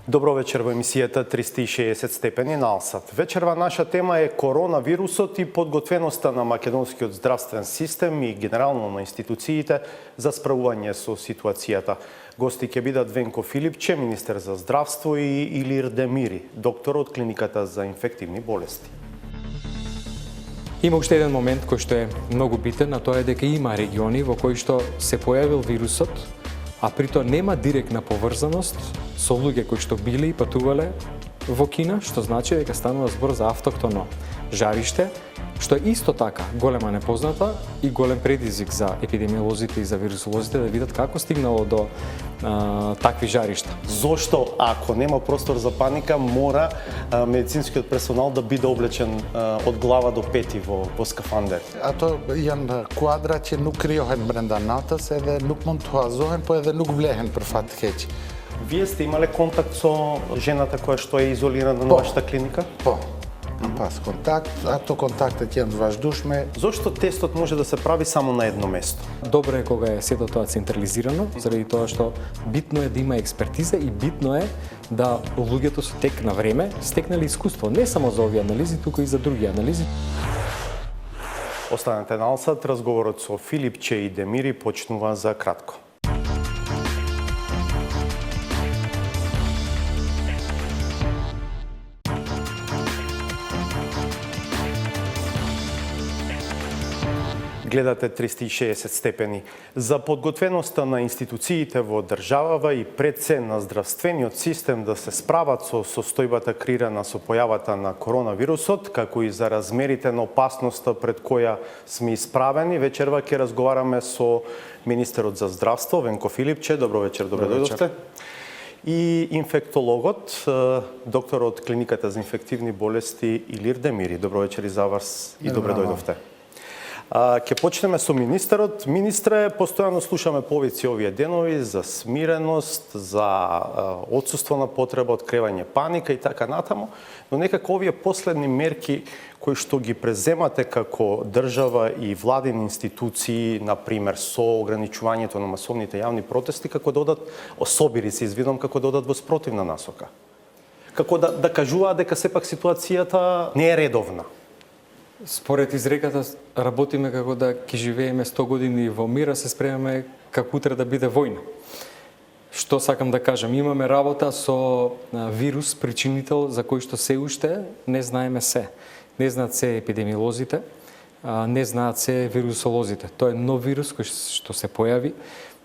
Добро вечер во емисијата 360 степени на Алсат. Вечерва наша тема е коронавирусот и подготвеноста на македонскиот здравствен систем и генерално на институциите за справување со ситуацијата. Гости ќе бидат Венко Филипче, министер за здравство, и Илир Демири, доктор од клиниката за инфективни болести. Има уште еден момент кој што е многу битен, а тоа е дека има региони во кои што се појавил вирусот, а при тоа нема директна поврзаност со луѓе кои што биле и патувале во Кина, што значи дека станува збор за автохтоно жариште, што е исто така голема непозната и голем предизвик за епидемиолозите и за вирусолозите да видат како стигнало до такви жаришта. Зошто, ако нема простор за паника, мора медицинскиот персонал да биде облечен од глава до пети во скафандер? Ato janë kuadra që nuk krijohen brenda natës edhe nuk mund të huazohen, po edhe nuk vlehen për fat të keq. Вие сте имале контакт со жената која што е изолирана на вашата клиника? Po, pas kontakt, ato kontaktet janë të vazhdueshme. Зошто тестот може да се прави само на едно место? Добро е кога е сето тоа централизирано, заради тоа што битно е да има експертиза и битно е да луѓето со тек на време стекнале искуство, не само за овие анализи, туку и за други анализи. Останете на Алсат, разговорот со Филипче и Демири почнува за кратко. Гледате 360 степени. За подготвеноста на институциите во државава и пред се на здравствениот систем да се справат со состојбата креирана со појавата на коронавирусот, како и за размерите на опасноста пред која сме исправени, вечерва ќе разговараме со министерот за здравство Венко Филипче. Добро вечер, добре дојдовте. И инфектологот, доктор од клиниката за инфективни болести Илир Демири. Добро вечер и за вас и добре дојдовте. Ќе почнеме со министерот. Министре, постојано слушаме повици овие денови за смиреност, за отсуство на потреба, откривање паника и така натаму, но некако овие последни мерки кои што ги преземате како држава и владини институции, например со ограничувањето на масовните јавни протести, како да одат, особири се извидам, како да одат во спротивна насока. Како да кажуваат дека сепак ситуацијата не е редовна. Според изреката, работиме како да ќе живееме 100 години во мир, а се спремаме како утре да биде војна. Што сакам да кажам? Имаме работа со вирус, причинител за кој што се уште не знаеме се. Не знаат се епидемиолозите, не знаат се вирусолозите. Тоа е нов вирус кој што се појави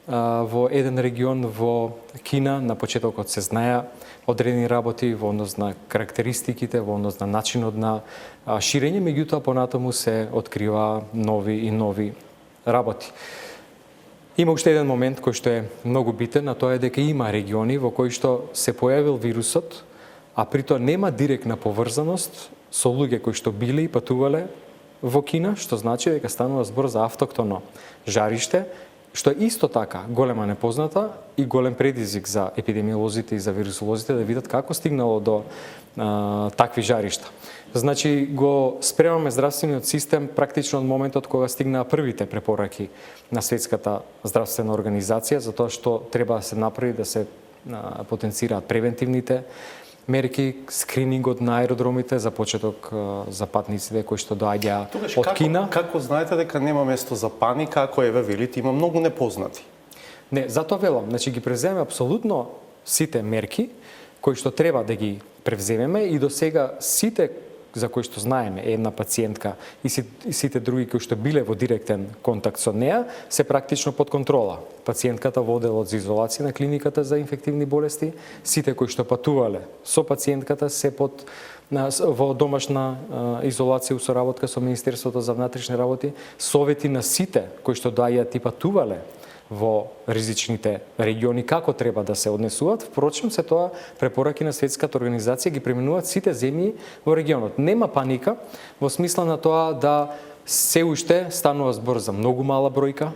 во еден регион во Кина. На почетокот се знаеа одредени работи во однос на карактеристиките, во однос на начинот на ширење, меѓутоа понатаму се открива нови и нови работи. Има уште еден момент кој што е многу битен, а тоа е дека има региони во кои што се појавил вирусот, а при тоа нема директна поврзаност со луѓе кои што биле и патувале во Кина, што значи дека станува збор за автохтоно жариште, што е исто така голема непозната и голем предизвик за епидемиолозите и за вирусолозите да видат како стигнало до такви жаришта. Значи, го спремаме здравствениот систем практично од моментот кога стигнаа првите препораки на Светската здравствена организација, за тоа што треба да се направи, да се потенцираат превентивните мерки, скринингот на аеродромите за почеток за патниците кои што доаѓаа од Кина. Како знаете дека нема место за паника ако еве велите има многу непознати? Не, затоа велам, значи ги превземе апсолутно сите мерки кои што треба да ги превземеме и до сега сите за кои што знаеме една пациентка и сите други кои што биле во директен контакт со неа се практично под контрола. Пациентката во одделот за изолација на клиниката за инфективни болести, сите кои што патувале со пациентката се во домашна изолација у соработка со Министерството за внатрешни работи, совети на сите кои што доаѓаат и патувале во ризичните региони како треба да се однесуваат. Впрочем, се тоа препораки на Светската организација ги применуваат сите земји во регионот. Нема паника во смисла на тоа да се уште станува збор за многу мала бројка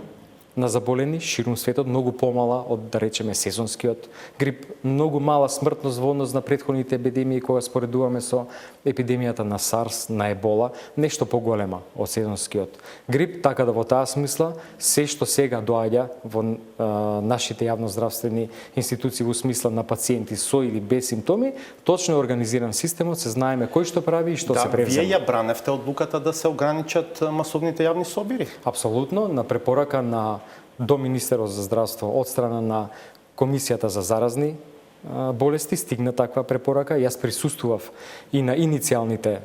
на заболени ширум светот, многу помала од, да речеме, сезонскиот грип, многу мала смртност во однос на претходните епидемии кога споредуваме со епидемијата на SARS, на Ебола, нешто поголема од сезонскиот грип, така да во таа смисла се што сега доаѓа во нашите јавноздравствени институции во смисла на пациенти со или без симптоми, точно е организиран системот, се знаеме кој што прави и што се превзема. Вие ја браневте одлуката да се ограничат масовните јавни собири? Апсолутно, на препорака до Министерот за здравство од страна на Комисијата за заразни болести стигна таква препорака. Јас присуствував и на иницијалните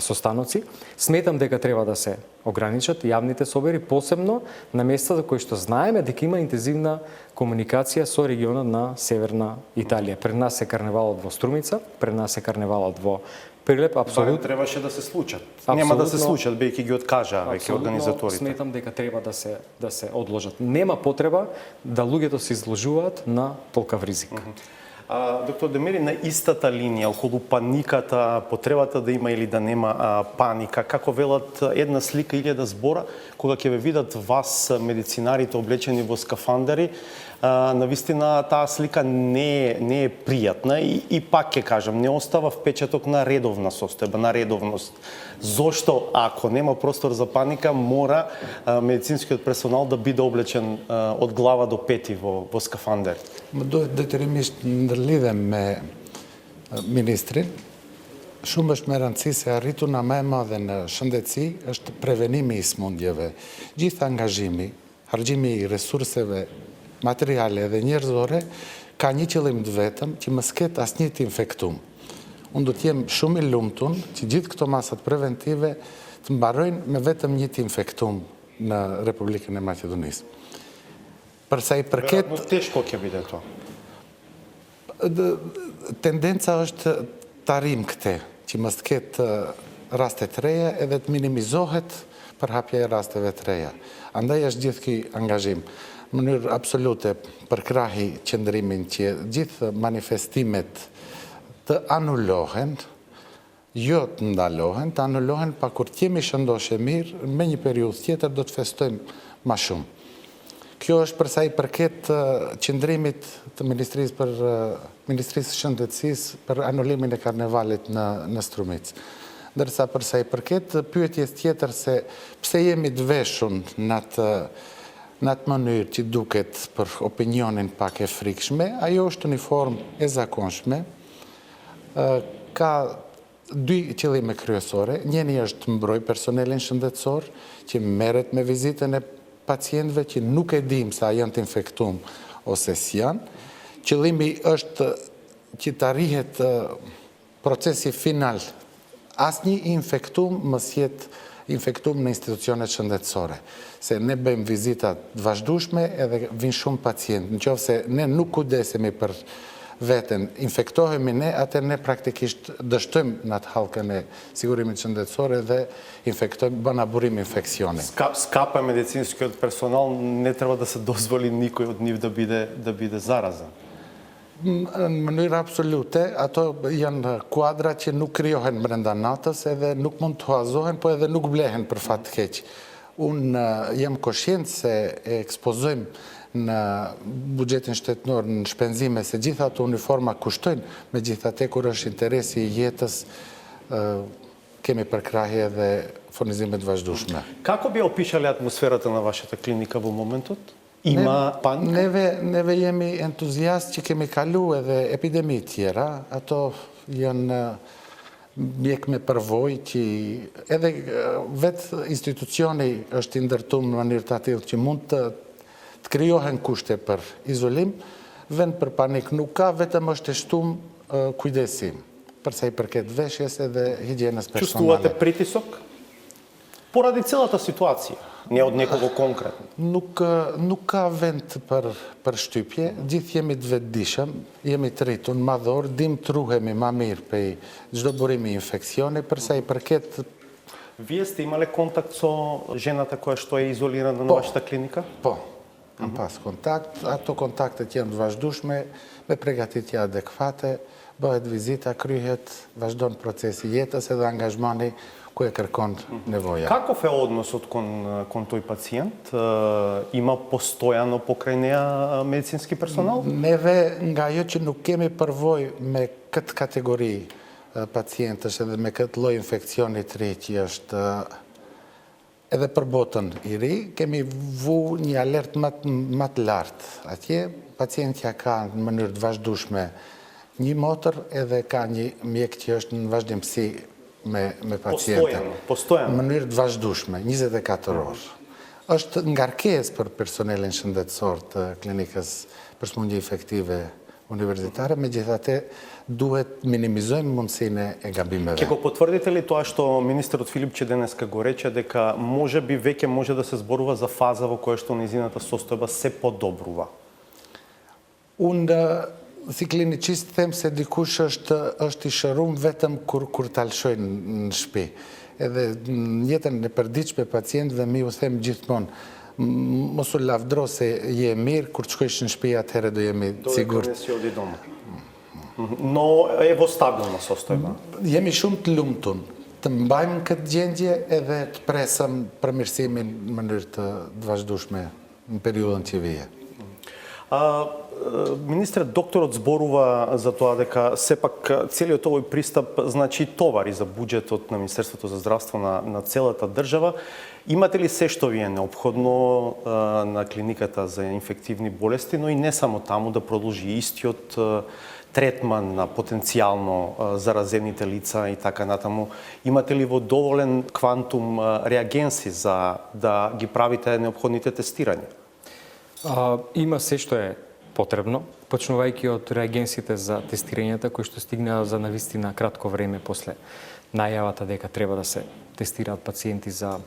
состаноци. Сметам дека треба да се ограничат јавните собири, посебно на места за кои што знаеме дека има интензивна комуникација со регионот на Северна Италија. Пред нас е карневалот во Струмица, пред нас е карневалот во Прилеп, апсолутно. Требаше да се случат. Нема да се случат, бејќи ги откажаа веќе организаторите. Сметам дека треба да се одложат. Нема потреба да луѓето се изложуваат на толкав ризик. Доктор Демери, на истата линија, околу паниката, потребата да има или да нема паника, како велат една слика 1000 збора, кога ќе ве видат вас, медицинарите облечени во скафандари, навистина таа слика не е пријатна и пак ќе кажам, не остава впечаток на редовна состојба, на редовност. Зошто, ако нема простор за паника, мора медицинскиот персонал да биде облечен од глава до пети во скафандар? Duhet detyrimisht ndërlidhem me ministrin. Shumë është me rëndësi se arrituna më e madhe në shëndetësi është prevenimi i smundjeve. Gjithë angazhimi, harxhimi i resurseve materiale dhe njerëzore ka një qëllim të vetëm që mos ketë asnjë të infektuar. Unë do të jem shumë i lumtur që gjithë këto masat preventive të mbarojnë me vetëm një të infektuar në Republikën e Maqedonisë. Përsa i përket Më teshko ќе bide to. Tendenca është të arrim këte, që mos të ketë raste të reja edhe të minimizohet përhapja e rasteve të reja. Andaj është gjithë ky angazhim. Në mënyrë absolute përkrahi qëndrimin që gjithë manifestimet të anullohen, jo të ndalohen, të anullohen pa kur të jemi shëndoshë mirë, me një periudhë tjetër do të festojmë ma shumë. Kjo është përsa i përket qëndrimit të Ministrisë Shëndetësisë për anullimin e karnevalit në Strumicë. Ndërsa përsa i përket pyetjes tjetër se pse jemi të veshun në atë mënyrë që duket për opinionin pak e frikshme, ajo është një formë e zakonshme, ka dy qëllime kryesore. Njeni është të mbroj personelin shëndetësor që merret me vizitën e pacientëve që nuk e dim sa janë të infektuar ose s'janë. Qëllimi është që të arrihet procesi final. Asnjë i infektuar mos jetë infektuar në institucionet shëndetësore. Se ne bëjmë vizita të vazhdueshme edhe vinë shumë pacientë. Nëse ne nuk kujdesemi për veten, infektohemi ne, atë ne praktikisht dështojmë në atë halkën e sigurimit shëndetësor dhe infektojmë, bën burim infeksioni. Skapa medicinskиот персонал не треба да се дозволи никој од нив да биде заразен. Në mënyrë absolute, ato janë kuadra që nuk krijohen brenda natës edhe nuk mund të huazohen, po edhe nuk blehen për fat të keq. Unë jam koshient se e ekspozojmë në buxhetin shtetënor në shpenzime se gjitha ato uniforma kushtojnë, megjithatë kur është interesi i jetës kemi përkrahje dhe furnizime të vazhdueshme. Како би опишале атмосферата на вашата клиника во моментот? Има паника? Neve jemi entuziast që kemi kalu edhe epidemi tjera, ato janë mjek me përvojë që edhe vetë institucioni është i ndërtuar në mënyrë të tillë që mund të krijohen kushte për izolim, vend për panik nuk ka, vetëm është e shtuar kujdesi përsa i përket veshjes edhe higjienës personale. Чувствувате притисок? Поради целата ситуација, не од некого конкретно. Nuk ka vend për shtypje, gjithë jemi të vetëdijshëm, jemi të rritur madhor, dim të ruhemi ma mirë për çdo burimi infekcioni, përsa i përket. Вие сте имале контакт со жената која што е изолирана на вашата клиника? Po, Am pas contact, ato kontaktet janë të vazhdueshme, me përgatitje adekvate, bëhet vizita, kryhet, vazhdon procesi jetës edhe angazhmani ku e kërkon nevoja. Каков е односот кон тој пациент? Има постојано покрај неа медицински персонал? Neve nga ajo që nuk kemi përvojë me këtë kategori pacientësh edhe me këtë lloj infekcioni të ri që është edhe për botën i ri, kemi vu një alert më të lartë. Atje pacientja ka në mënyrë të vazhdueshme një motër edhe ka një mjek që është në vazhdimsi me pacientën. Postojan. Në mënyrë të vazhdueshme, 24 orë. Është ngarkesë për personelin shëndetësor të klinikës për smundje infektive universitare, megjithatë duhet minimizojmë mundësinë e gabimeve. Ќе го потврдите ли тоа што министерот Филипче денеска го рече дека можеби веќе може да се зборува за фаза во која што нејзината состојба се подобрува? Unë si klinicist them se dikush është i shërum vetëm kur ta lëshojnë në shtëpi. Edhe në jetën e përditshme pacientëve mi u them gjithmonë, mos u lavdro se je mirë, kur të shkojsh në shtëpi atëherë do jemi sigurt. Не си оди дома. Но е во стабилна состојба. Jemi shumë të lumtur të mbajmë këtë gjendje edhe të presëm përmirësimin në mënyrë të vazhdueshme në periudhën që vije. Министрот докторот зборува за тоа дека сепак целиот овој пристап значи товари за буџетот на Министерството за здравство на целата држава. Имате ли се што ви е неопходно на клиниката за инфективни болести, но и не само таму да продолжи истиот третман на потенцијално заразените лица и така натаму? Имате ли во доволен квантум реагенси за да ги правите неопходните тестирања? Има се што е потребно, почнувајќи од реагенсите за тестирањата кои што стигнаа за навистина кратко време после најавата дека треба да се тестираат пациенти за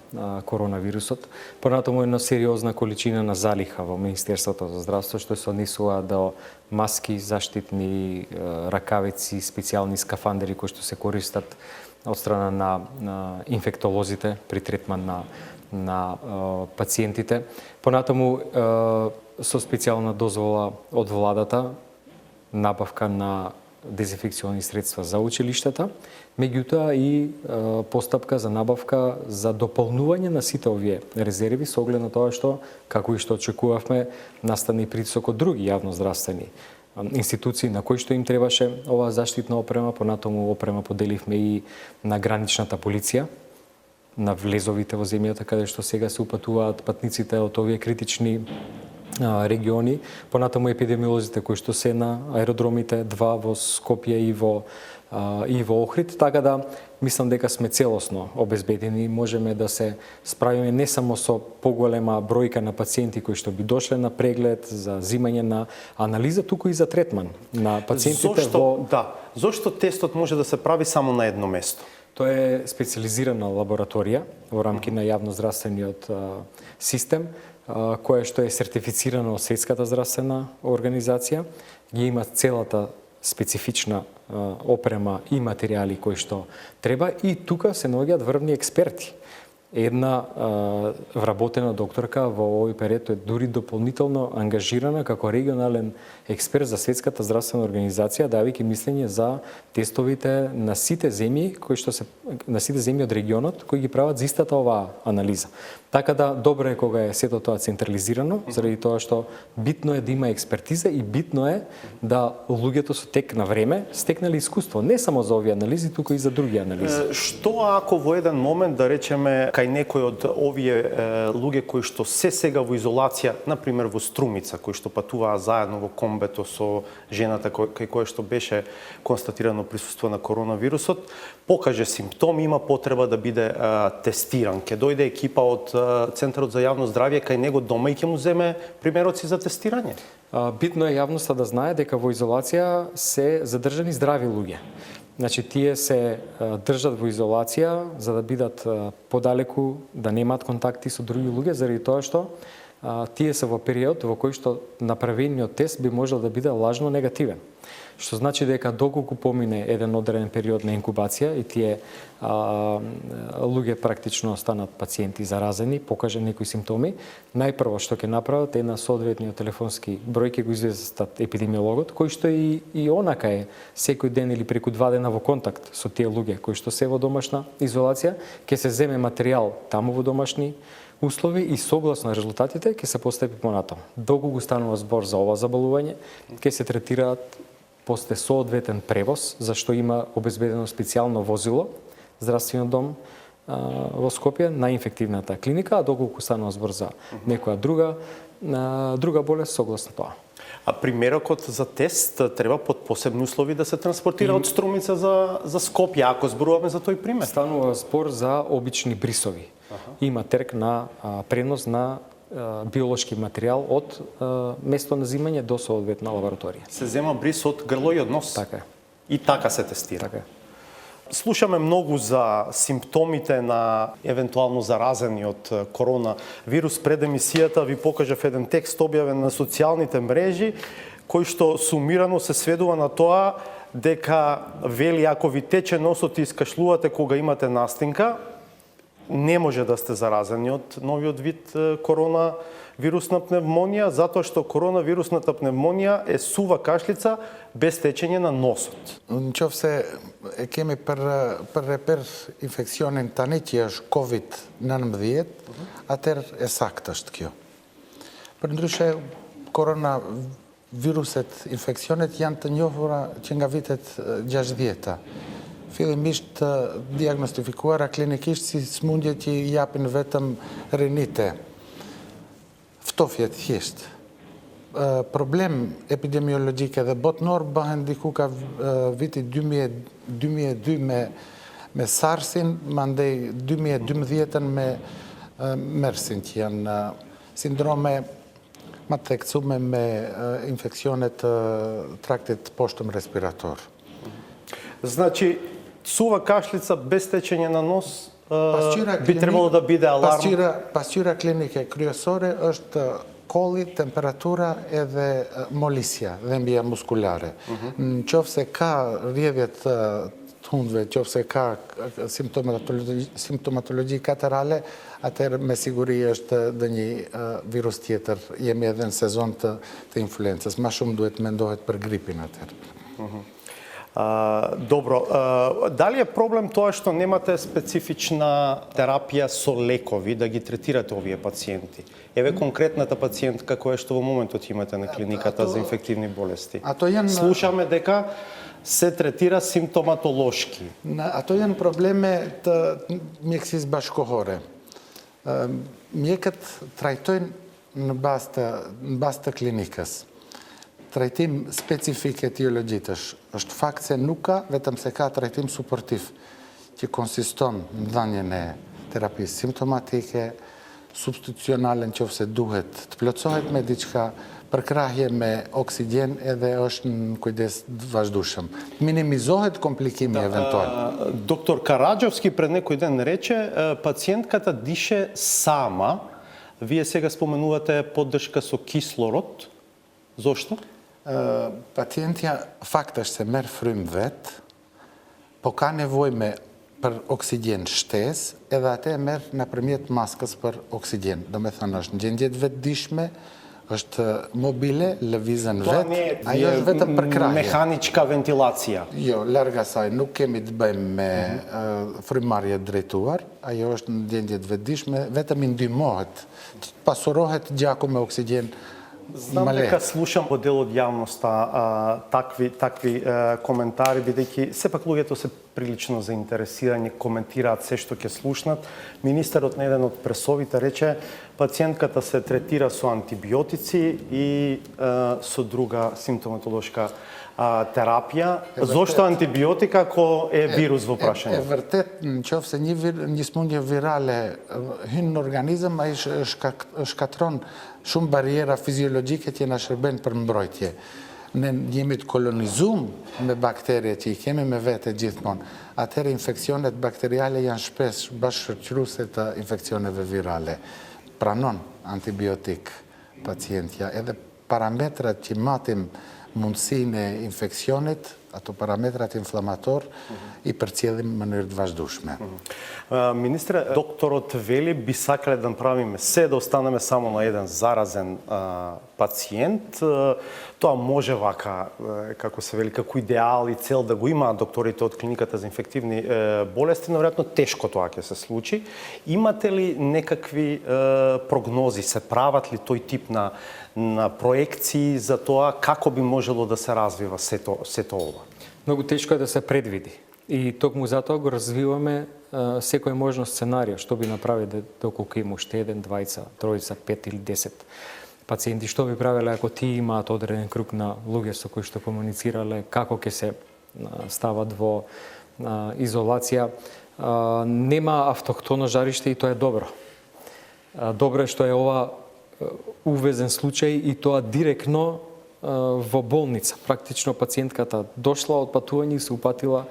коронавирусот. Понатаму една сериозна количина на залиха во Министерството за здравство што се однесува до маски, заштитни ракавици, специјални скафандери кои што се користат од страна на инфектолозите при третман на пациентите. Понатаму со специјална дозвола од владата набавка на дезинфекциони средства за училиштата, меѓутоа и постапка за набавка за дополнување на сите овие резерви со оглед на тоа што, како и што очекувавме, настане и притисок од други јавноздравствени институции на кои што им требаше оваа заштитна опрема. Понатаму опрема поделивме и на граничната полиција, на влезовите во земјата каде што сега се упатуваат патниците од овие критични региони, понатаму епидемиолозите кои што се на аеродромите, 2 во Скопје и во Охрид, така да мислам дека сме целосно обезбедени и можеме да се справиме не само со поголема бројка на пациенти кои што би дошле на преглед за земање на анализа, туку и за третман на пациентите Зошто тестот може да се прави само на едно место? Тоа е специализирана лабораторија во рамки на јавноздравствениот систем, која што е сертифицирано од Светската здравствена организација, ги има целата специфична опрема и материјали кои што треба и тука се наоѓаат врвни експерти. Една вработена докторка во овој период е дури дополнително ангажирана како регионален експерт за Светската здравствена организација, давајќи мислење за тестовите на сите земји од регионот кои ги прават за истата оваа анализа. Така да добро е кога е сето тоа централизирано, заради тоа што битно е да има експертиза и битно е да луѓето со тек на време стекнале искуство, не само за овие анализи, туку и за други анализи. Што ако во еден момент, да речеме, кај некој од овие луѓе кои што се сега во изолација, например во Струмица, кои што патуваа заедно во комбето со жената кај која што беше констатирано присуство на коронавирусот, покаже симптоми, има потреба да биде тестиран. Ке дојде екипа од Центарот за јавно здравје кај него дома и ќе му земе примероци за тестирање. Битно е јавноста да знае дека во изолација се задржани здрави луѓе. Значи, тие се држат во изолација за да бидат подалеку, да немаат контакти со други луѓе, заради тоа што тие се во период во кој што направениот тест би можел да биде лажно негативен. што значи дека доколку помине еден одреден период на инкубација и тие луѓе практично станат пациенти заразени, покаже некои симптоми, најпрво што ќе направат е на соодветниот телефонски број ќе го известат епидемиологот, кој што и онака е секој ден или преку 2 дена во контакт со тие луѓе кои што се во домашна изолација, ќе се земе материјал таму во домашни услови и согласно резултатите ќе се постапи понатаму. Доколку станува збор за ова заболување, ќе се третираат после соодветен превоз, зашто има обезбедено специјално возило, здравствен дом во Скопје на инфективната клиника, а доколку станува збор за некоја друга болест, согласно тоа. А примерокот за тест треба под посебни услови да се транспортира од Струмица за Скопје, ако зборуваме за тој пример? Станува збор за обични брисови. Има терк на пренос на биолошки материјал од место на зимање до соодветна лабораторија. Се зема брис од грло и од нос? Така е. И така се тестира? Така е. Слушаме многу за симптомите на евентуално заразени од коронавирус. Пред емисијата ви покажав еден текст објавен на социјалните мрежи, кој што сумирано се сведува на тоа дека вели ако ви тече носот и искашлувате кога имате настинка, не може да сте заразени од новиот вид коронавирусна пневмонија, затоа што коронавирусната пневмонија е сува кашлица без течење на носот. Nëse e kemi për reper infeksionin tani që është COVID-19, atëherë e saktë është kjo. Përndryshe, koronaviruset, infeksionet janë të njohura që nga vitet 60-ta. Fillimisht diagnostifikuara klinikisht si smundje që i japin vetëm rinite, ftofje të thjesht. Problem epidemiologjike dhe botnor bëhen diku ka viti 2002 me SARS-in, mandej 2012 me MERS-in, që janë sindrome më të thektësume me infeksionet traktit poshtëm respirator. Значи, сува кашлица без течење на нос би требало да биде аларм? Pasqyra klinike kryesore është kolli, temperatura edhe molisja, dhembja muskulare. Në qoftë se ka rrjedhjet të hundëve, qoftë se ka simptomatologji katerale, atëherë me siguri është dhe një virus tjetër. Jemi edhe në sezon të influencës. Ma shumë duhet mendohet për gripin atëherë. Добро. Дали е проблем тоа што немате специфична терапија со лекови да ги третирате овие пациенти? Еве конкретната пациентка која што во моментот имате на клиниката за инфективни болести. Слушаме дека се третира симптоматолошки. Ato janë probleme të mjekësisë bashkohore. Mjekët trajtojnë në bazë të klinikës. Trajtim specifik etiologjit është fakt se nuk ka, vetëm se ka trajtim suportiv, që konsiston në dhënien e terapisë simptomatike, substitucionale nëse duhet të plotësohet me diçka, përkrahje me oksigjen edhe është në kujdes vazhdueshëm. Minimizohet komplikimi eventual. Доктор Караджовски пред некој ден рече, пациентката дише сама. Вие сега споменувате поддршка со кислород. Зошто? Pacientja fakt është se merë frymë vetë, po ka nevojë për oksigjen shtesë, edhe atë e merë nëpërmjet maskës për oksigjen. Do me thënë është në gjendje të vetëdijshme, është mobile, lëvizën vetë, ajo është vetëm për krahje. Mehanička ventilacija. Jo, larg asaj, nuk kemi të bëjmë me frymarrje drejtuar, ajo është në gjendje të vetëdijshme, vetëm i ndihmohet, pasurohet gjaku me oksigjen. Знам дека слушам во дел од јавноста такви коментари, бидејќи сепак луѓето се прилично заинтересирани, коментираат се што ќе слушнат. Министерот на еден од пресовите рече пациентката се третира со антибиотици и со друга симптоматолошка терапија. Зошто антибиотика ако е вирус во прашање? Е vërtet, nëse një smundje virale hyn në organizëm, ai shkatron shumë bariera fiziologjike që na shërben për mbrojtje. Ne jemi të kolonizuar me bakterie që i kemi me vete gjithmonë. Atëherë infeksionet bakteriale janë shpesh bashkëshortëruese të infeksioneve virale. Pranon antibiotik pacientja, edhe parametrat që matim mundësinë e infeksionit, ato parametrat inflamator i përcjellim në mënyrë të vazhdueshme. Министре, докторот вели би сакале да направиме се да останеме само на еден заразен пациент. Тоа може вака, како се вели, како идеал и цел да го имаат докторите од клиниката за инфективни болести, но веројатно тешко тоа ќе се случи. Имате ли некакви прогнози, се прават ли тој тип на проекции за тоа како би можело да се развива сето ова? Многу тешко е да се предвиди. И токму затоа го развиваме секој можно сценарио, што би направи доколку има уште еден, двајца, тројца, 5 или 10 пациенти, што би правеле ако тие имаат одреден круг на луѓе со кои што комуницирале, како ќе се стават во изолација. Нема автохтоно жариште и тоа е добро. Добро е што е ова увезен случај и тоа директно во болница. Практично пациентката дошла од патување и се упатила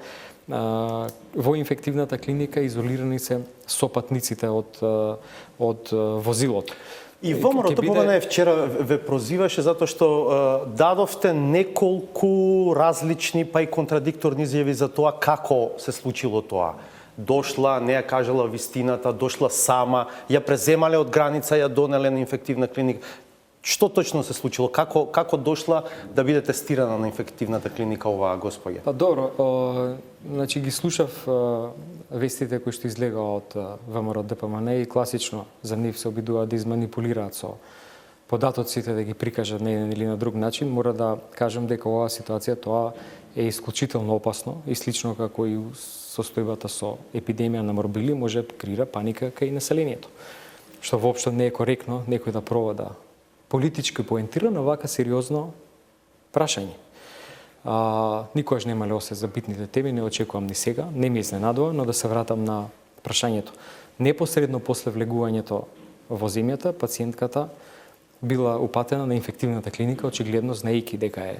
во инфективната клиника, изолирани се сопатниците од возилото. И ВМРО ТПВН вчера ве прозиваше затоа што дадовте неколку различни па и контрадикторни изјави за тоа како се случило тоа. Дошла, не ја кажала вистината, дошла сама, ја преземале од граница, ја донеле на инфективна клиника. Што точно се случило? Како дошла да биде тестирана на инфективната клиника оваа господја? Па добро, значи ги слушав вестите кои што излега од ВМРО ДПМН и класично за нив се обидуваат да изманипулираат со податоците, да ги прикажат на еден или на друг начин. Мора да кажам дека оваа ситуација тоа е исклучително опасно и слично како и состојбата со епидемија на морбили може да креира паника кај населението. Што воопшто не е коректно некој да проба да политички поентира на вака сериозно прашање. Никогаш немале осе за битните теми, не очекувам ни сега, не ми изненадува, но да се вратам на прашањето. Непосредно после влегувањето во земјата, пациентката била упатена на инфективната клиника, очигледно знаејќи дека е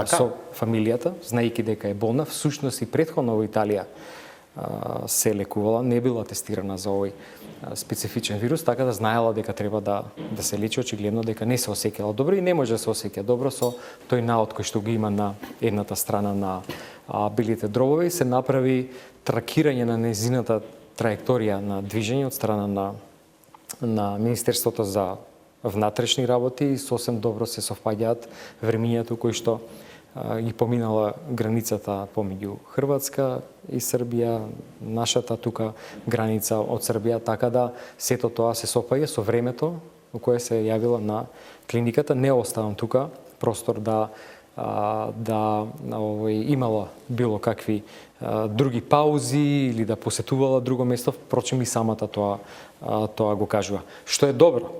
со фамилијата, знаејќи дека е болна. Всушност и претходно во Италија се лекувала, не била тестирана за овој специфичен вирус, така да знаела дека треба да се лечи, очигледно дека не се осеќала добро и не може да се осеќа добро со тој наод кој што го има на едната страна на белите дробови и се направи тракирање на незината траекторија на движење од страна на Министерството за внатрешни работи и сосем добро се совпаѓаат времињето кои што ги поминала границата помеѓу Хрватска и Србија, нашата тука граница од Србија, така да сето тоа се сопаѓа со времето во кое се јавила на клиниката. Не оставам тука простор да имала било какви други паузи или да посетувала друго место, впрочем и самата тоа го кажува. Што е добро,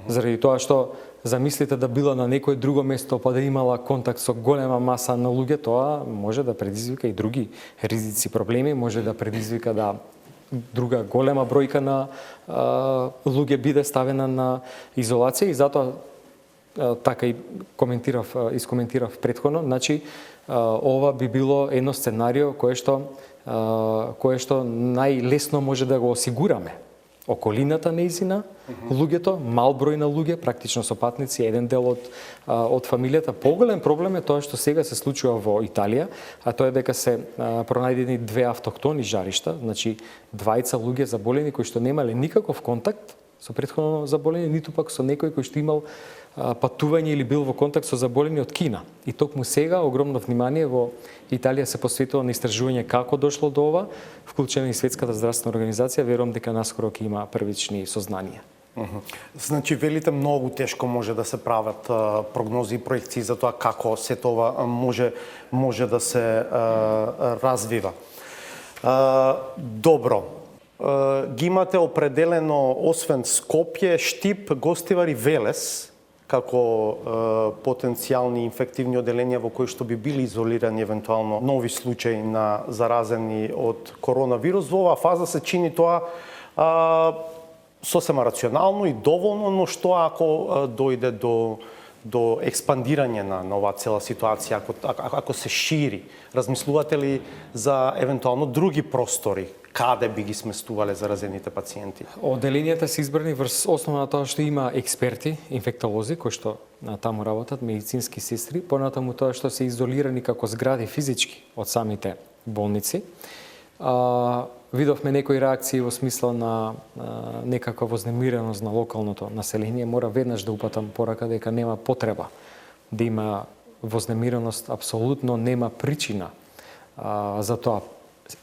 заради тоа што замислите да била на некој друго место па да имала контакт со голема маса на луѓе, тоа може да предизвика и други ризици, проблеми, може да предизвика да друга голема бројка на луѓе биде ставена на изолација и затоа така и искоментирав претходно, значи ова би било едно сценарио кое што најлесно може да го осигураме. Околината неизина, луѓето, мал број на луѓе, практично сопатници, еден дел од фамилијата. Поголем проблем е тоа што сега се случува во Италија, а тоа е дека се пронајдени 2 автохтони жаришта, значи 2 луѓе заболени кои што немале никаков контакт со претходно заболени, ниту пак со некој кој што имал патување или бил во контакт со заболени од Кина. И токму сега огромно внимание во Италија се посветува на истражување како дошло до ова, вклучена и Светската здравствена организација, верувам дека наскоро ќе има првични сознанија. Значи, велите многу тешко може да се прават прогнози и проекции за тоа како се тоа може да се развива. Добро. Ги имате определено, освен Скопје, Штип, Гостивар и Велес, како потенцијални инфективни оделенија во кои што би били изолирани евентуално нови случаи на заразени од коронавирус. Во оваа фаза се чини тоа сосема рационално и доволно, но што ако дојде до до експандирање на оваа цела ситуација, ако се шири? Размислувате ли за евентуално други простори каде би ги сместувале заразените пациенти? Одделенијата се избрани врз основа на тоа што има експерти, инфектолози кои што таму работат, медицински сестри, понатаму тоа што се изолирани како згради физички од самите болници. Видовме некои реакции во смисла на некаква вознемиреност на локалното население. Мора веднаш да упатам порака дека нема потреба да има вознемиреност, апсолутно нема причина за тоа.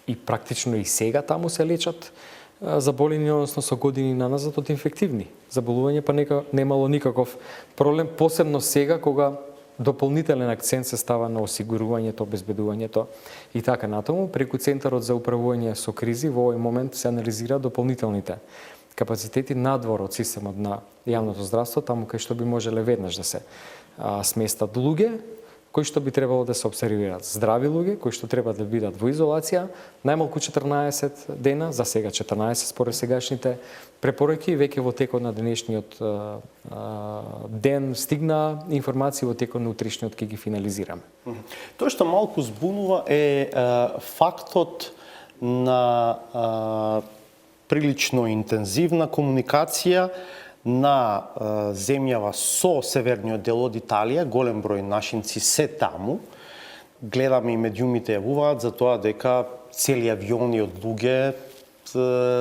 И практично и сега таму се лечат заболени, односно со години наназад од инфективни заболувања, па немало никаков проблем, посебно сега кога дополнителен акцент се става на осигурувањето, обезбедувањето и така натаму. Преку Центарот за управување со кризи во овој момент се анализира дополнителните капацитети надвор од системот на јавното здравство, таму кај што би можеле веднаш да се сместат луѓе кои што би требало да се обсервираат, здрави луѓе кои што треба да бидат во изолација, најмалку 14 дена, за сега 14 според сегашните препораки. Веќе во текот на денешниот ден стигна информација, во текот на утрешниот ќе ги финализираме. Тоа што малку збунува е фактот на прилично интензивна комуникација на земјава со северниот дел од Италија. Голем број нашинци се таму. Гледаме и медиумите јавуваат за тоа дека цели авиони од луѓе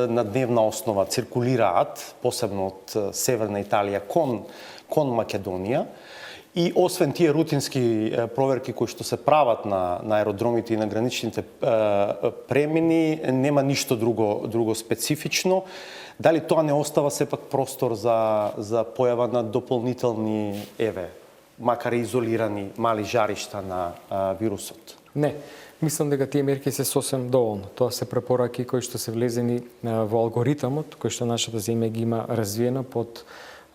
на дневна основа циркулираат, посебно од северна Италија кон Македонија. И освен тие рутински проверки кои што се прават на аеродромите и на граничните премини, нема ништо друго специфично. Дали тоа не остава сепак простор за појава на дополнителни, макар и изолирани мали жаришта на вирусот? Не, мислам дека тие мерки се сосем доволно. Тоа се препораки кои што се влезени во алгоритамот, кој што нашата земја ги има развиена под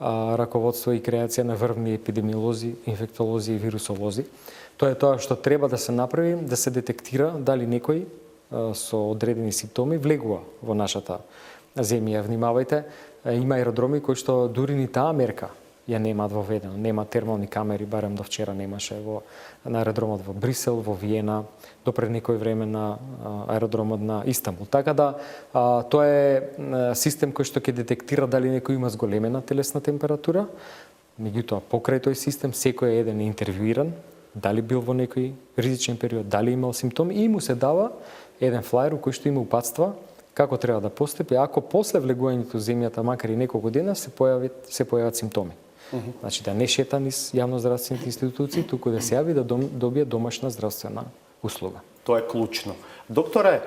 раководство и креација на врвни епидемиолози, инфектолози и вирусолози. Тоа е тоа што треба да се направи, да се детектира дали некој со одредени симптоми влегува во нашата земја. Внимавајте, има аеродроми кои што дури ни таа мерка ја немаат воведено. Нема термални камери, барем до вчера немаше на аеродромот во Брисел, во Виена, до пред некој време на аеродромот на Истанбул. Така да, тоа е систем кој што ќе детектира дали некој има зголемена телесна температура. Меѓутоа, покрај тој систем, секој еден е интервјуиран, дали бил во некој ризичен период, дали имал симптоми и му се дава еден флаер кој што има упатства како треба да постапи ако после влегувањето во земјата, макар и неколку дена, се појават симптоми. Значи да не шета низ јавноздравствените институции, туку да се јави да добие домашна здравствена услуга. Тоа е клучно. Докторе,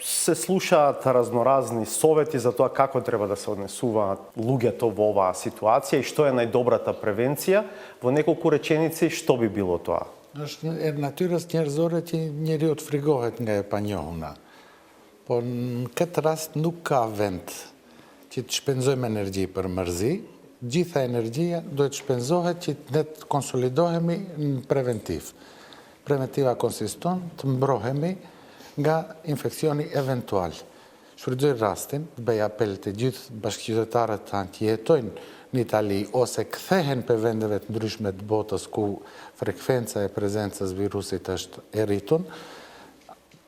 се слушаат разноразни совети за тоа како треба да се однесуваат луѓето во оваа ситуација и што е најдобрата превенција. Во неколку реченици, што би било тоа? Natyrës njerëzore që njeriu të frigohet nga e panjohuna. Po në këtë rast nuk ka vend që të shpenzojmë energji për mërzi, gjitha energjia duhet shpenzohet që ne të konsolidohemi në preventiv. Preventiva konsiston të mbrohemi nga infekcioni eventual. Shfrytëzoj rastin, të bëj apel të gjithë bashkëqytetarët tanë që jetojnë në Itali ose kthehen për vendeve të ndryshme të botës ku frekvenca e prezencës virusit është e rritur,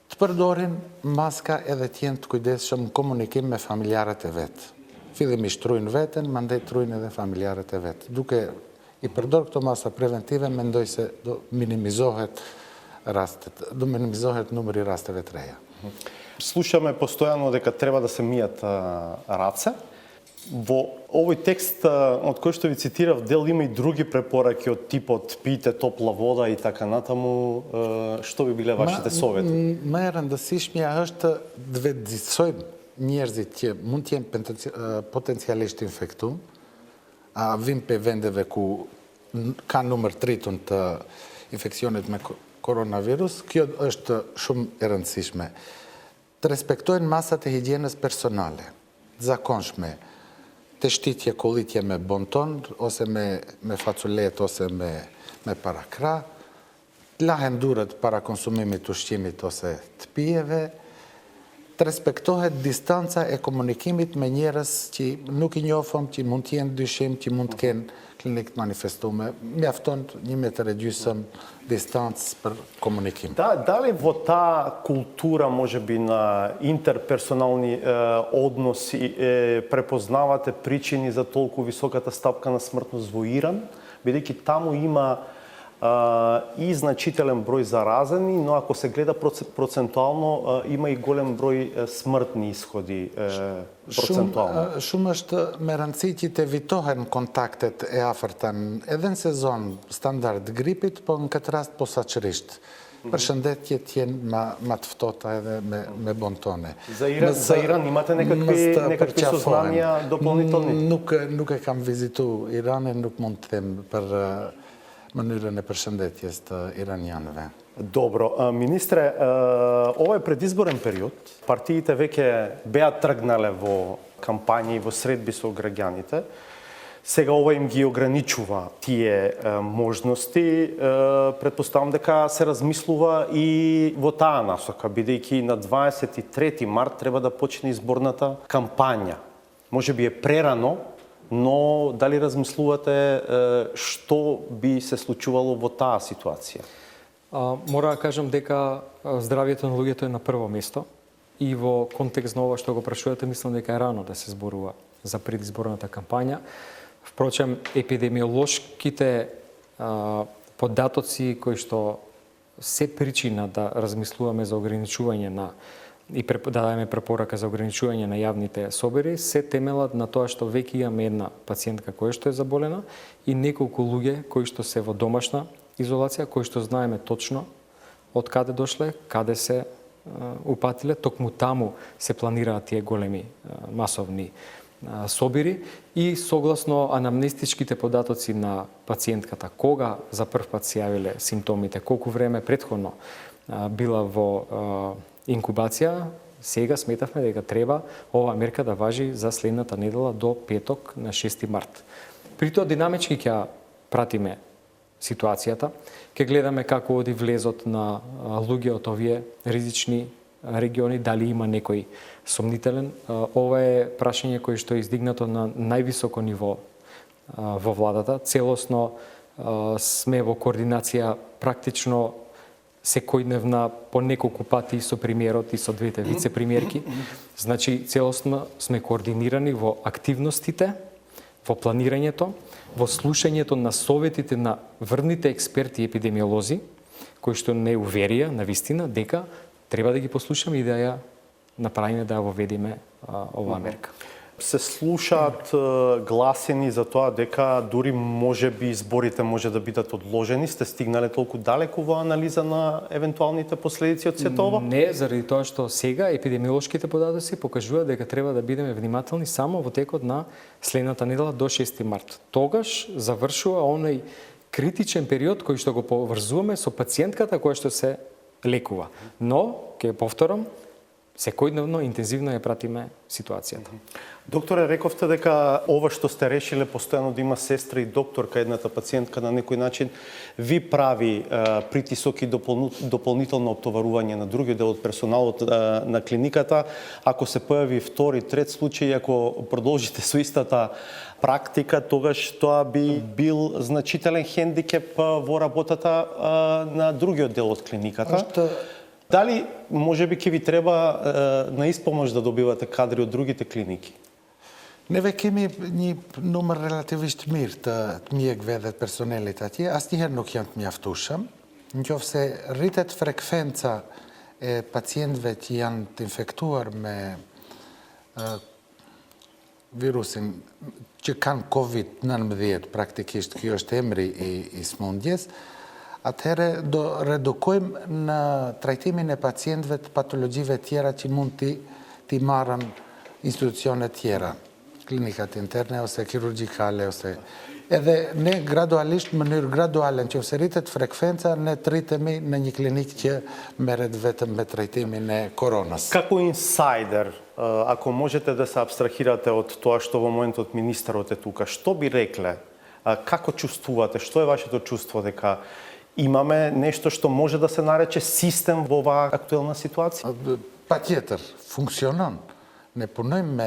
të përdorin maska edhe të jenë të kujdesshëm në komunikim me familjarët e vetë. Fillimisht trujnë veten, mandej trujnë edhe familjarët e vetë. Duke i përdor këto masa preventive, mendoj se do minimizohet numri rasteve të reja. Слушаме постојано дека треба да се мијат раце. Во овој текст од кој што ви цитирав дел има и други препораки од типот пијте топла вода и така натаму. Што би биле вашите совети? Më e rëndësishmja është të vetëdijsojmë njerëzit që mund të jenë potencialisht infektuar, a vim pe vendeve ku ka numër të rritur të infeksionit me koronavirus. Kjo është shumë e rëndësishme. Të respektojnë masat e higjienës personale, të zakonshme, të shtitje kollitje me bonton, ose me faculet, ose me parakra, të lahen durët para konsumimit të ushqimit ose të pijeve, të respektohet distanca e komunikimit me njerëz që nuk i njohëm, që mund të jenë dyshim, që mund të kenë klinik të manifestume. Mjafton 1,5 metër distancë për komunikim. Дали во таа култура, може би, на интерперсонални односи препознавате причини за толку високата стапка на смртност во Иран, бидејќи таму има и значителен број заразени, но ако се гледа процентуално, има и голем број смртни исходи процентуално. Shumë është me rëndësi që të evitohen kontaktet e afërta edhe në sezon standard gripit, po në këtë rast posaçërisht. Përshëndetjet jenë ma të ftohta edhe me bontone. За Иран имате некакви сознания дополнителни? Nuk e kam vizitu Iranin, nuk mund të them për mënyrën e përshëndetjes të iranjanëve. Добро. Министре, ова е предизборен период. Партиите веќе беа тргнале во кампања и во средби со граѓаните. Сега ова им ги ограничува тие можности. Предпоставам дека се размислува и во таа насока, бидејќи на 23 март треба да почне изборната кампања. Може би е прерано, но дали размислувате што би се случувало во таа ситуација? Мора да кажам дека здравјето на луѓето е на прво место и во контекст на ова што го прашувате, мислам дека е рано да се зборува за предизборната кампања. Впрочем, епидемиолошките податоци кои што се причина да размислуваме за ограничување на и да дадеме препорака за ограничување на јавните собери, се темелат на тоа што веќе имаме една пациентка која што е заболена и неколку луѓе кои што се во домашна изолација, кои што знаеме точно од каде дошле, каде се упатиле, токму таму се планираат тие големи масовни собири и согласно анамнестичките податоци на пациентката, кога за прв пат се јавиле симптомите, колку време претходно била во инкубација, сега сметавме дека треба оваа мерка да важи за следната недела до петок на 6 март. При тоа динамички ќе пратиме ситуацијата, ќе гледаме како оди влезот на луѓе од овие ризични региони, дали има некој сомнителен. Ова е прашање кое што е издигнато на највисоко ниво во владата. Целосно сме во координација практично секојдневна по неколку пати со премиерот и со двете вице-премиерки. Значи, целосно сме координирани во активностите, во планирањето, во слушањето на советите на врвните експерти и епидемиолози, кои што не уверија на вистина дека треба да ги послушаме и да ја направиме, да ја воведиме оваа мерка. Се слушаат гласини за тоа дека дури може би изборите може да бидат одложени. Сте стигнале толку далеку во анализа на евентуалните последици од сето ова? Не, заради тоа што сега епидемиолошките податоци покажуваат дека треба да бидеме внимателни само во текот на следната недела до 6 март. Тогаш завршува оној критичен период кој што го поврзуваме со пациентката која што се лекува. Но, ќе повторам, секојдневно интензивно ја пратиме ситуацијата. Докторе, рековте дека ова што сте решиле постојано да има сестра и докторка, едната пациентка на некој начин ви прави притисок и дополнително оптоварување на другиот дел од персоналот на клиниката. Ако се појави втори, трет случај, ако продолжите со истата практика, тогаш тоа би бил значителен хендикеп во работата на другиот дел од клиниката. Дали може би ќе ви треба на испомош да добивате кадри од другите клиники? Neve kemi një numër relativisht mirë të mjekëve dhe të personelit atje, asnjëherë nuk janë të mjaftueshëm. Nëse rritet frekvenca e pacientëve që janë të infektuar me virusin që kanë COVID-19, praktikisht kjo është emri i smundjes, atëherë do redukojmë në trajtimin e pacientëve të patologjive tjera që mund t'i marrën institucione tjera, klinikat interne ose kirurgjikale ose edhe ne gradualisht, në mënyrë graduale, nëse rritet frekvenca, ne të rritemi në një klinik që merret vetëm me trajtimin e koronës. Како инсайдер, ако можете да се абстрахирате од тоа што во моментот министерот е тука, што би рекле? Како чувствувате? Што е вашето чувство дека имаме нешто што може да се нарече систем во оваа актуелна ситуација? Patjetër, funksionon. Ne punojmë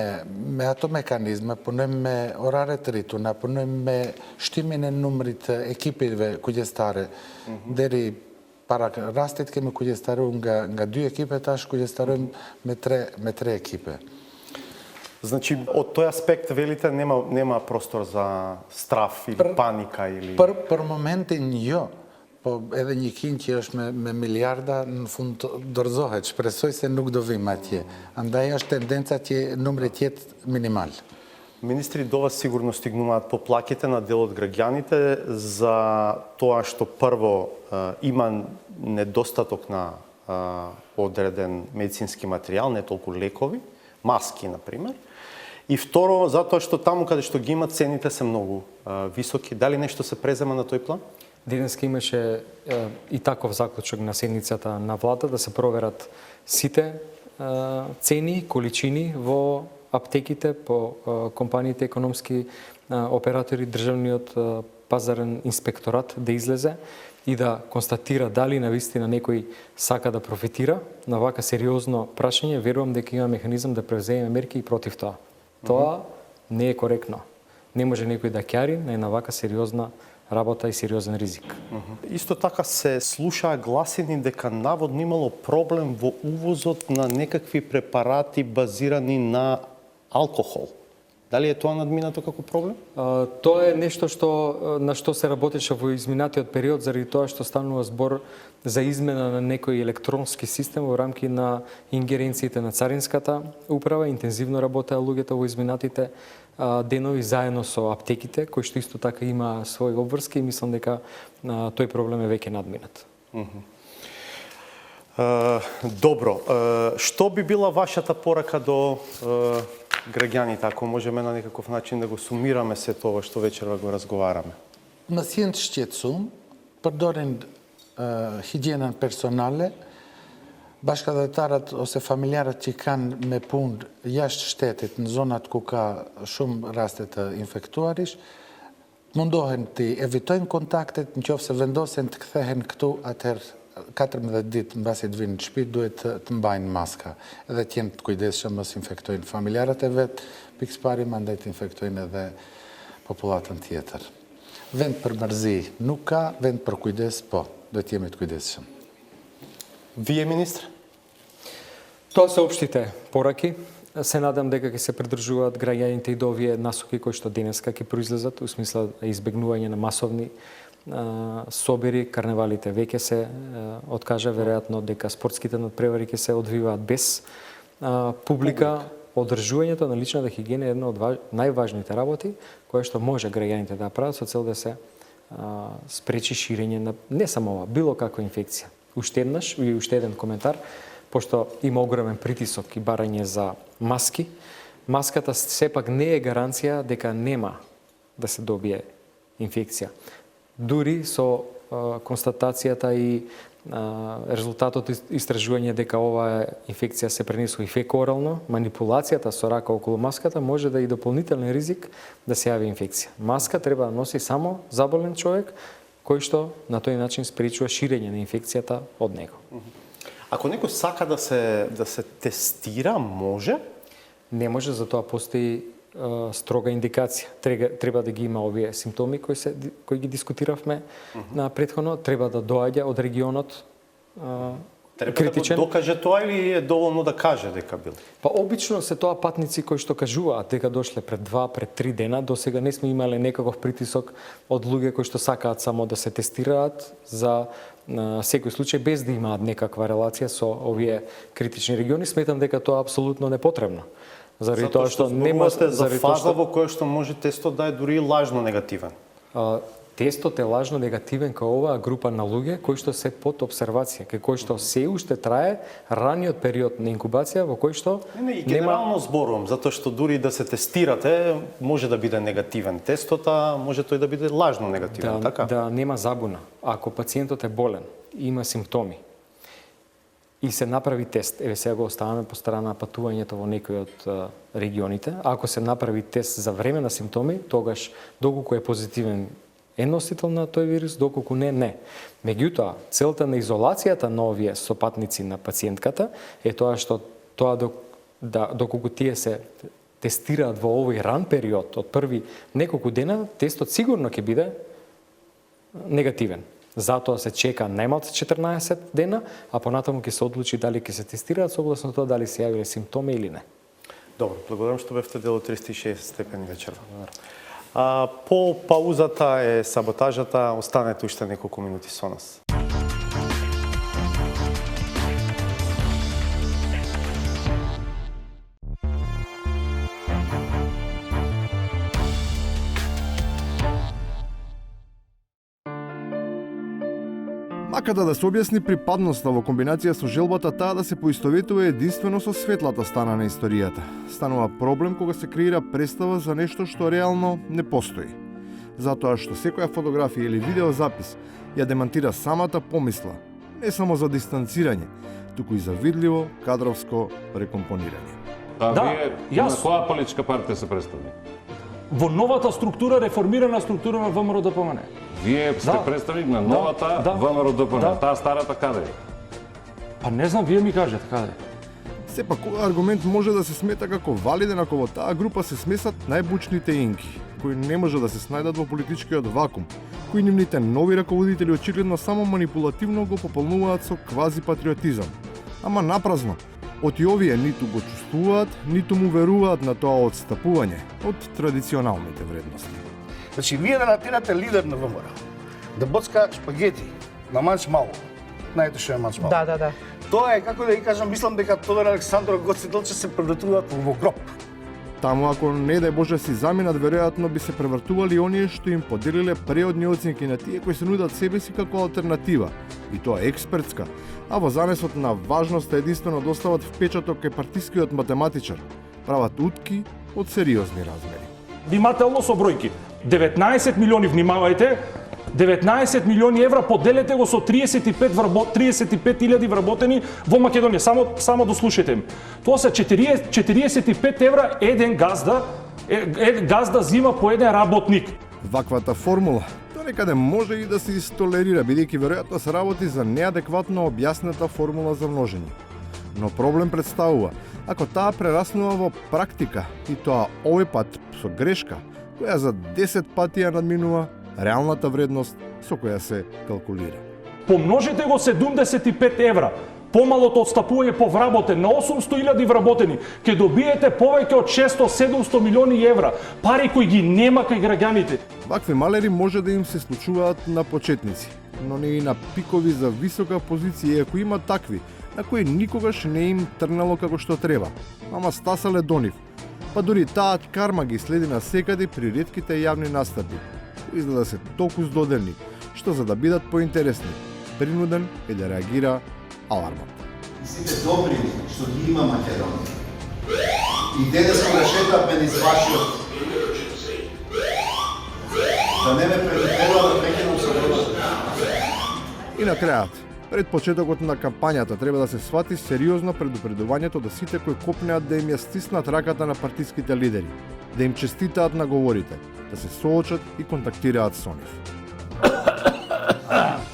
me ato mekanizme, punojmë me orare të rrituna, punojmë me shtimin e numrit të ekipive kujdestare. Deri para rastit kemi kujdestaru nga 2 ekipe, tash kujdestarojmë me 3 ekipe. Значи, од тој аспект, велите, нема простор за страф или паника или... Për momentin jo, po edhe një kinj që është me miliarda në fund dorëzohet, shpresoj se nuk do vim atje. Andaj është tendenca që numri të jetë minimal. Министри, до вас сигурно стигнуваат поплаките на дел од граѓаните за тоа што прво има недостаток на одреден медицински материјал, не толку лекови, маски, например. И второ, затоа што таму каде што ги има цените се многу високи. Дали нешто се презема на тој план? Денеска имаше и таков заклучок на седницата на влада да се проверат сите цени, количини во аптеките по компаниите економски оператори, државниот пазарен инспекторат да излезе и да констатира дали навистина некој сака да профитира на вака сериозно прашање. Верувам дека има механизам да превземе мерки и против тоа. Тоа не е коректно. Не може некој да ќари на една вака сериозна работа и сериозен ризик. Исто така се слушаа гласини дека наводно имало проблем во увозот на некакви препарати базирани на алкохол. Дали е тоа надминато како проблем? Тоа е нешто на што се работеше во изминатиот период, заради тоа што станува збор за измена на некој електронски систем во рамки на ингеренциите на Царинската управа. Интензивно работеа луѓето во изминатите денови заедно со аптеките, кои што исто така има своји обврски и мислам дека тој проблем е веќе надминат. Добро. Што би била вашата порака до граѓаните, ако можеме на некаков начин да го сумираме се тоа што вечерва го разговараме? Mos jenë të shqetësuar, përdorin higjienën personale, bashkëdhëtarët ose familjarët që kanë me punë jashtë shtetit në zonat ku ka shumë raste të infektuarish, mundohen të evitojnë kontaktet, nëse vendosen të kthehen këtu, atëherë 14 ditë mbasi të vinë në shtëpi duhet të mbajnë maska, edhe të jenë të kujdesshëm mos infektojnë familjarët e vet, pikëpari mandej të infektojnë edhe popullatën tjetër. Vend për mërzi nuk ka, vend për kujdes po, duhet të jemi të kujdesshëm. Вие, министр? Тоа се општите пораки. Се надам дека ќе се придржуваат граѓаните и до овие насоки кои што денеска ќе произлезат, у смисла избегнување на масовни собери, карневалите веќе се откажа, веројатно дека спортските надпревари ќе се одвиваат без публика. Одржувањето на личната хигиена е една од најважните работи која што може граѓаните да прават со цел да се спречи ширење на не само ова, било каква инфекција. Уште еднаш и уште еден коментар, пошто има огромен притисок и барање за маски. Маската сепак не е гаранција дека нема да се добие инфекција. Дури со констатацијата и резултатот истражување дека оваа инфекција се пренесува и фекоорално, манипулацијата со рака околу маската може да е и дополнителен ризик да се јави инфекција. Маска треба да носи само заболен човек кој што на тој начин спречува ширење на инфекцијата од него. Ако некој сака да се тестира, може? Не може, за тоа постои строга индикација. Треба да ги има овие симптоми кои ги дискутиравме на претходно, треба да доаѓа од регионот критичен. Треба да докаже тоа или е доволно да каже дека бил? Па обично се тоа патници кои што кажуваат дека дошле пред 2, пред 3 дена, досега не сме имале некаков притисок од луѓе кои што сакаат само да се тестираат за секој случај без да имаат некаква релација со овие критични региони. Сметам дека тоа апсолутно непотребно. Заради тоа што нема за фаза во која што може тестот да е дури и лажно негативен. Тестот е лажно негативен кај оваа група на луѓе кои што се под обсервација, кај кои што се уште трае раниот период на инкубација во кој што и генерално зборувам, затоа што дури да се тестирате може да биде негативен тестот, а може тој да биде лажно негативен, така? Да нема забуна. Ако пациентот е болен, има симптоми и се направи тест, еве сега го оставаме по страна патувањето во некој од регионите, ако се направи тест за време на симптоми, тогаш доколку е позитивен е носител на тој вирус, доколку не. Меѓутоа, целта на изолацијата на овие сопатници на пациентката е тоа што доколку тие се тестираат во овој ран период од први неколку дена, тестот сигурно ќе биде негативен. Затоа се чека најмалку 14 дена, а понатаму ќе се одлучи дали ќе се тестираат согласно тоа дали се јавиле симптоми или не. Добро, благодарам што бевте дел од 360 степени вечерва. По паузата е саботажата, останете уште неколку минути со нас. Маката да се објасни припадноста во комбинација со желбата таа да се поистоветува единствено со светлата страна на историјата. Станува проблем кога се креира представа за нешто што реално не постои. Затоа што секоја фотографија или видеозапис ја демантира самата помисла, не само за дистанцирање, туку и за видливо кадровско рекомпонирање. Вие на која политичка партија се представи? Во новата структура, реформирана структура на ВМРО-ДПМН. Вие сте представник на новата ВМРО-ДПМН. Таа старата каде е? Па не знам, вие ми кажете каде. Сепак, кој аргумент може да се смета како валиден ако во таа група се смесат најбучните инки, кои не може да се снајдат во политичкиот вакуум, кои нивните нови раководители очигледно само манипулативно го пополнуваат со квази-патриотизам. Ама напразно, оти овие ниту го чувствуваат, ниту му веруваат на тоа отстапување од традиционалните вредности. Значи, вие да натерате лидер на ВМРО да боцка шпагети на манч мало. Знаете што е манч мало? Да. Тоа е, како да ви кажам, мислам дека Тодор Александров, Гоце Делчев се превратуваат во гроб. Таму, ако не дај Боже си заминат, веројатно би се превртували оние што им поделиле преодни оценки на тие кои се нудат себе си како алтернатива, и тоа експертска, а во занесот на важноста единствено достават впечаток кај партискиот математичар, прават утки од сериозни размери. Внимателно со бројки. 19 милиони, внимавајте, 19 милиони евра поделете го со 35.000 вработени во Македонија. Само дослушайте. Тоа се 45 евра еден газда зима по еден работник. Ваквата формула донекаде може и да се истолерира, бидејќи веројатно се работи за неадекватно објасната формула за множење. Но проблем представува ако таа прераснува во практика и тоа овој пат со грешка, која за 10 пати ја надминува реалната вредност со која се калкулира. Помножете го 75 евра. Помалото отстапување по вработен на 800.000 вработени, ќе добиете повеќе од 600-700 милиони евра, пари кои ги нема кај граѓаните. Вакви малери може да им се случуваат на почетници, но не и на пикови за висока позиција, ако има такви, на кои никогаш не им тргнало како што треба, ама стасале до нив. Па дури таа карма ги следи на секаде при ретките јавни настапи, кои изгледа се толку здоделни, што за да бидат поинтересни, принуден е да реагира алармот. Сите добри што ги има Македонија. И денеска да шетаме низ вашиот. Да не ме предупредува да прекинам со делото. И на крајот, пред почетокот на кампањата треба да се свати сериозно предупредувањето да сите кои копнеат да им ја стиснат раката на партиските лидери, да им честитаат на говорите, да се соочат и контактираат со нив.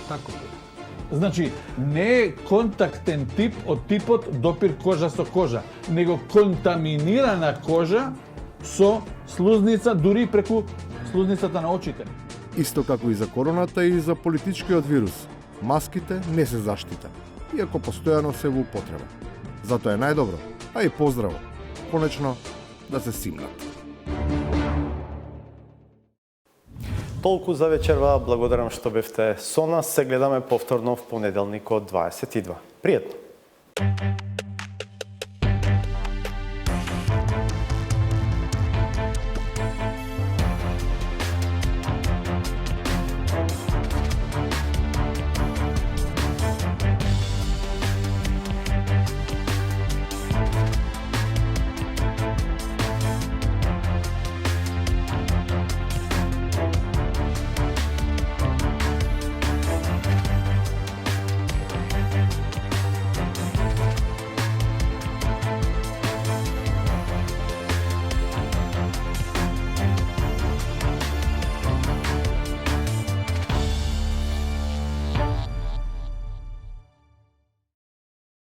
Така. Значи, не е контактен тип од типот допир кожа со кожа, него контаминирана кожа со слузница, дури преку слузницата на очите. Исто како и за короната и за политичкиот вирус, маските не се заштита, иако постојано се во употреба. Затоа е најдобро, а и поздраво, конечно да се симнат. Толку за вечерва, благодарам што бевте со нас. Се гледаме повторно в понеделник од 22. Пријатно!